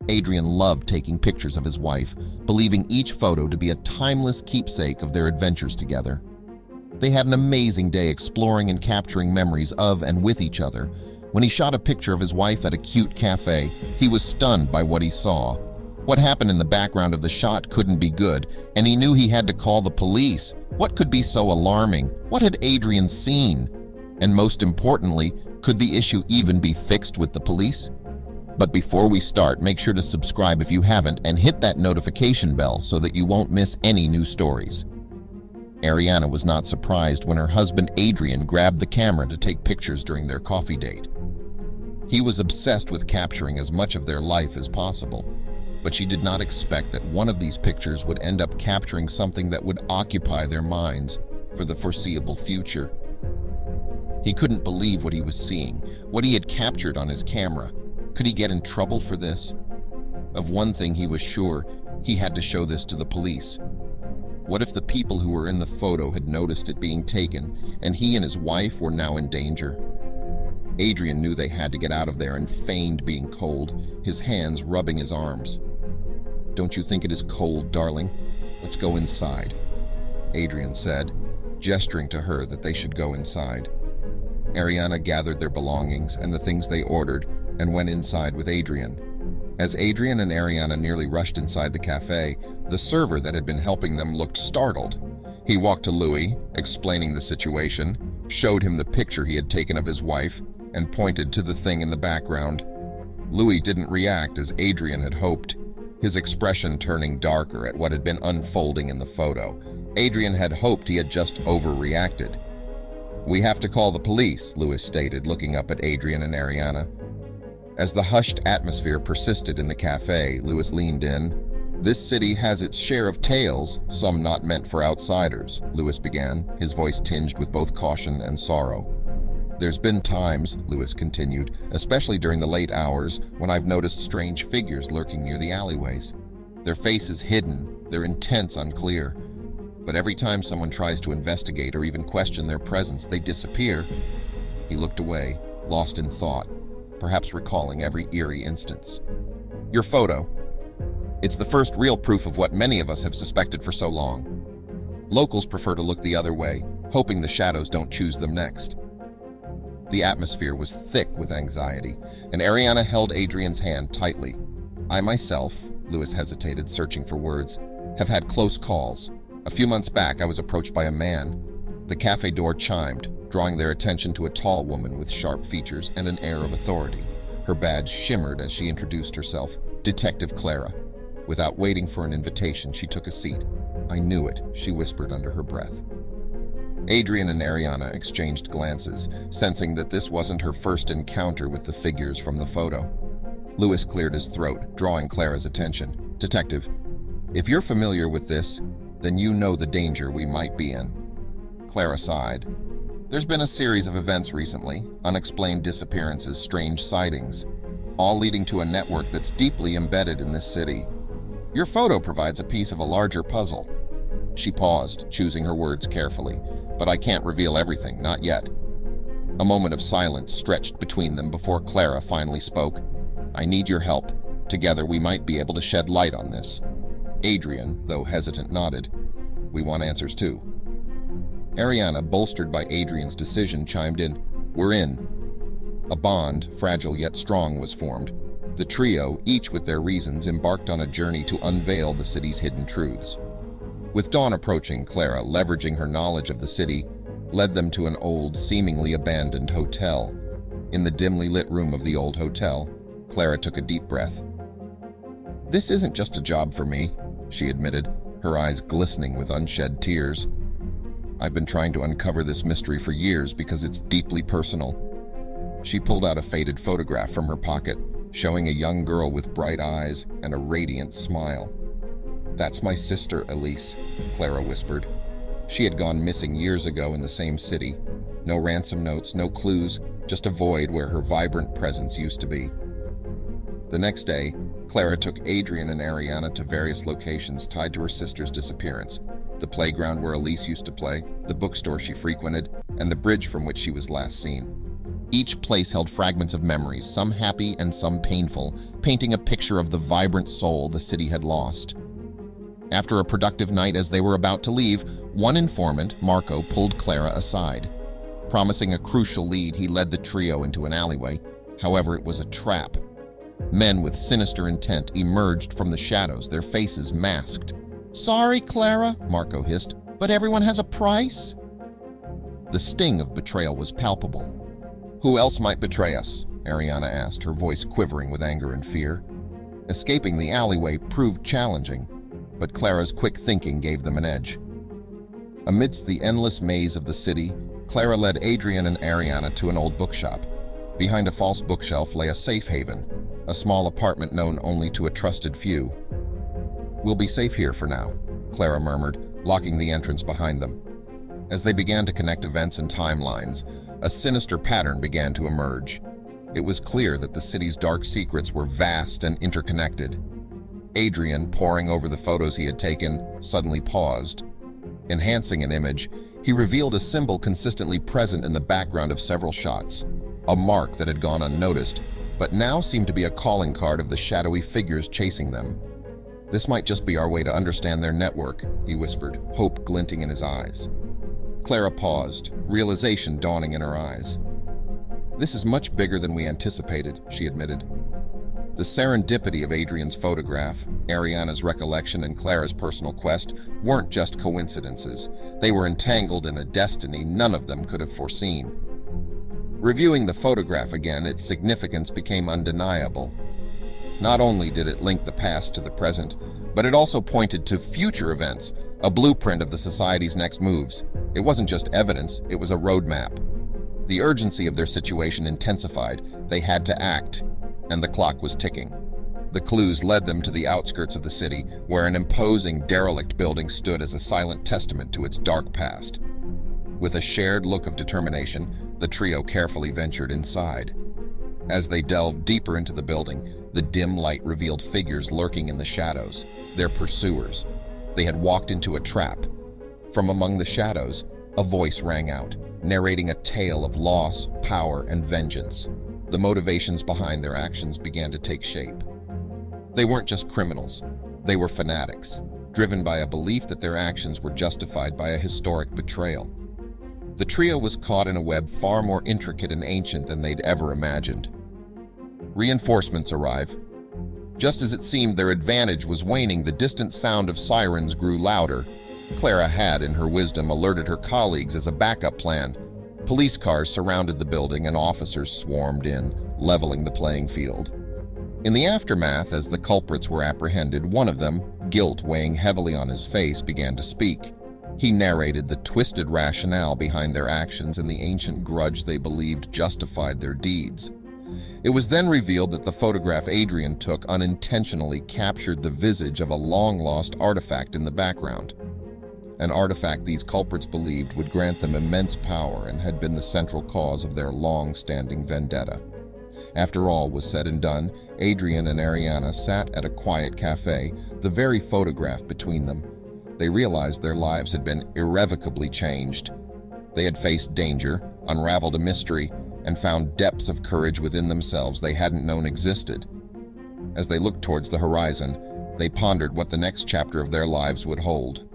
Adrian loved taking pictures of his wife, believing each photo to be a timeless keepsake of their adventures together. They had an amazing day exploring and capturing memories of and with each other. When he shot a picture of his wife at a cute cafe, he was stunned by what he saw. What happened in the background of the shot couldn't be good, and he knew he had to call the police. What could be so alarming? What had Adrian seen? And most importantly, could the issue even be fixed with the police? But before we start, make sure to subscribe if you haven't and hit that notification bell so that you won't miss any new stories. Ariana was not surprised when her husband Adrian grabbed the camera to take pictures during their coffee date. He was obsessed with capturing as much of their life as possible, but she did not expect that one of these pictures would end up capturing something that would occupy their minds for the foreseeable future. He couldn't believe what he was seeing, what he had captured on his camera. Could he get in trouble for this? Of one thing he was sure, he had to show this to the police. What if the people who were in the photo had noticed it being taken, and he and his wife were now in danger? Adrian knew they had to get out of there and feigned being cold, his hands rubbing his arms. "Don't you think it is cold, darling? Let's go inside," Adrian said, gesturing to her that they should go inside. Ariana gathered their belongings and the things they ordered and went inside with Adrian. As Adrian and Ariana nearly rushed inside the cafe, the server that had been helping them looked startled. He walked to Louis, explaining the situation, showed him the picture he had taken of his wife, and pointed to the thing in the background. Louis didn't react as Adrian had hoped, his expression turning darker at what had been unfolding in the photo. Adrian had hoped he had just overreacted. "We have to call the police," Louis stated, looking up at Adrian and Ariana. As the hushed atmosphere persisted in the cafe, Louis leaned in. "This city has its share of tales, some not meant for outsiders," Louis began, his voice tinged with both caution and sorrow. "There's been times," Louis continued, "especially during the late hours, when I've noticed strange figures lurking near the alleyways. Their faces hidden, their intents unclear. But every time someone tries to investigate or even question their presence, they disappear." He looked away, lost in thought, perhaps recalling every eerie instance. "Your photo. It's the first real proof of what many of us have suspected for so long. Locals prefer to look the other way, hoping the shadows don't choose them next." The atmosphere was thick with anxiety, and Ariana held Adrian's hand tightly. "I myself," Louis hesitated, searching for words, "have had close calls. A few months back, I was approached by a man." The cafe door chimed, drawing their attention to a tall woman with sharp features and an air of authority. Her badge shimmered as she introduced herself, Detective Clara. Without waiting for an invitation, she took a seat. "I knew it," she whispered under her breath. Adrian and Ariana exchanged glances, sensing that this wasn't her first encounter with the figures from the photo. Louis cleared his throat, drawing Clara's attention. "Detective, if you're familiar with this, then you know the danger we might be in." Clara sighed. "There's been a series of events recently, unexplained disappearances, strange sightings, all leading to a network that's deeply embedded in this city. Your photo provides a piece of a larger puzzle." She paused, choosing her words carefully. "But I can't reveal everything, not yet." A moment of silence stretched between them before Clara finally spoke. "I need your help. Together we might be able to shed light on this." Adrian, though hesitant, nodded. "We want answers too." Ariana, bolstered by Adrian's decision, chimed in. "We're in." A bond, fragile yet strong, was formed. The trio, each with their reasons, embarked on a journey to unveil the city's hidden truths. With dawn approaching, Clara, leveraging her knowledge of the city, led them to an old, seemingly abandoned hotel. In the dimly lit room of the old hotel, Clara took a deep breath. "This isn't just a job for me," she admitted, her eyes glistening with unshed tears. "I've been trying to uncover this mystery for years because it's deeply personal." She pulled out a faded photograph from her pocket, showing a young girl with bright eyes and a radiant smile. "That's my sister, Elise," Clara whispered. She had gone missing years ago in the same city. No ransom notes, no clues, just a void where her vibrant presence used to be. The next day, Clara took Adrian and Ariana to various locations tied to her sister's disappearance. The playground where Elise used to play, the bookstore she frequented, and the bridge from which she was last seen. Each place held fragments of memories, some happy and some painful, painting a picture of the vibrant soul the city had lost. After a productive night as they were about to leave, one informant, Marco, pulled Clara aside. Promising a crucial lead, he led the trio into an alleyway. However, it was a trap. Men with sinister intent emerged from the shadows, their faces masked. "Sorry, Clara," Marco hissed, "but everyone has a price." The sting of betrayal was palpable. "Who else might betray us?" Ariana asked, her voice quivering with anger and fear. Escaping the alleyway proved challenging, but Clara's quick thinking gave them an edge. Amidst the endless maze of the city, Clara led Adrian and Ariana to an old bookshop. Behind a false bookshelf lay a safe haven, a small apartment known only to a trusted few. "We'll be safe here for now," Clara murmured, locking the entrance behind them. As they began to connect events and timelines, a sinister pattern began to emerge. It was clear that the city's dark secrets were vast and interconnected. Adrian, poring over the photos he had taken, suddenly paused. Enhancing an image, he revealed a symbol consistently present in the background of several shots, a mark that had gone unnoticed, but now seemed to be a calling card of the shadowy figures chasing them. "This might just be our way to understand their network," he whispered, hope glinting in his eyes. Clara paused, realization dawning in her eyes. "This is much bigger than we anticipated," she admitted. The serendipity of Adrian's photograph, Ariana's recollection, and Clara's personal quest weren't just coincidences. They were entangled in a destiny none of them could have foreseen. Reviewing the photograph again, its significance became undeniable. Not only did it link the past to the present, but it also pointed to future events, a blueprint of the society's next moves. It wasn't just evidence, it was a roadmap. The urgency of their situation intensified. They had to act, and the clock was ticking. The clues led them to the outskirts of the city, where an imposing, derelict building stood as a silent testament to its dark past. With a shared look of determination, the trio carefully ventured inside. As they delved deeper into the building, the dim light revealed figures lurking in the shadows, their pursuers. They had walked into a trap. From among the shadows, a voice rang out, narrating a tale of loss, power, and vengeance. The motivations behind their actions began to take shape. They weren't just criminals. They were fanatics, driven by a belief that their actions were justified by a historic betrayal. The trio was caught in a web far more intricate and ancient than they'd ever imagined. Reinforcements arrive. Just as it seemed their advantage was waning, the distant sound of sirens grew louder. Clara had, in her wisdom, alerted her colleagues as a backup plan. Police cars surrounded the building and officers swarmed in, leveling the playing field. In the aftermath, as the culprits were apprehended, one of them, guilt weighing heavily on his face, began to speak. He narrated the twisted rationale behind their actions and the ancient grudge they believed justified their deeds. It was then revealed that the photograph Adrian took unintentionally captured the visage of a long-lost artifact in the background. An artifact these culprits believed would grant them immense power and had been the central cause of their long-standing vendetta. After all was said and done, Adrian and Ariana sat at a quiet cafe, the very photograph between them. They realized their lives had been irrevocably changed. They had faced danger, unraveled a mystery, and found depths of courage within themselves they hadn't known existed. As they looked towards the horizon, they pondered what the next chapter of their lives would hold.